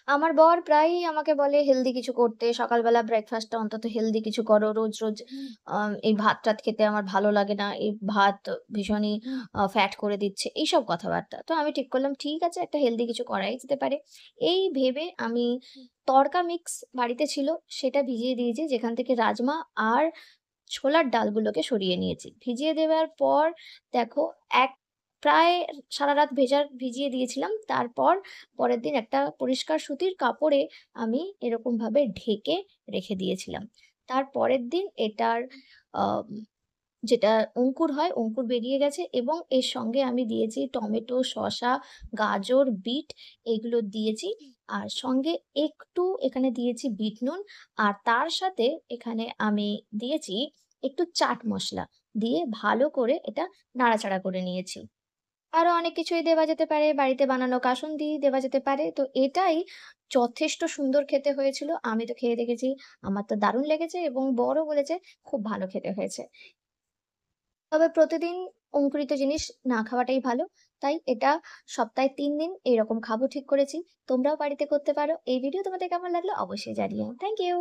আমার বর প্রায়ই আমাকে বলে হেলদি কিছু করতে। সকালবেলা ব্রেকফাস্টটা অন্তত হেলদি কিছু করো। রোজ এই ভাত-টাত খেতে আমার ভালো লাগে না। এই ভাত ভীষণই ফ্যাট করে দিচ্ছে। এইসব কথাবার্তা। তো আমি ঠিক করলাম ঠিক আছে একটা হেলদি কিছু করাই যেতে পারে। এই ভেবে আমি তড়কা মিক্স বাড়িতে ছিল সেটা ভিজিয়ে দিয়েছি যেখান থেকে রাজমা আর ছোলার ডালগুলোকে সরিয়ে নিয়েছি। ভিজিয়ে দেওয়ার পর দেখো এক প্রায় সারারাত ভিজিয়ে দিয়েছিলাম। তারপর পরের দিন একটা পরিষ্কার সুতির কাপড়ে আমি এরকমভাবে ঢেকে রেখে দিয়েছিলাম। তার পরের দিন এটার আম যেটা অঙ্কুর হয়, অঙ্কুর বেরিয়ে গেছে এবং এর সঙ্গে আমি দিয়েছি টমেটো, শসা, গাজর, বিট এগুলো দিয়েছি। আর সঙ্গে একটু এখানে দিয়েছি বিট নুন। আর তার সাথে এখানে আমি দিয়েছি একটু চাট মসলা। দিয়ে ভালো করে এটা নাড়াচাড়া করে নিয়েছি। আরো অনেক কিছুই দেওয়া যেতে পারে, বাড়িতে বানানো কাসুন্দি দেওয়া যেতে পারে। তো এটাই যথেষ্ট সুন্দর খেতে হয়েছিল। আমি তো খেয়ে দেখেছি, আমার তো দারুণ লেগেছে এবং বরও বলেছে খুব ভালো খেতে হয়েছে। তবে প্রতিদিন অঙ্কুরিত জিনিস না খাওয়াটাই ভালো। তাই এটা সপ্তাহে ৩ দিন এরকম খাবো ঠিক করেছি। তোমরাও বাড়িতে করতে পারো। এই ভিডিও তোমাদের কেমন লাগলো অবশ্যই জানিও। Thank you.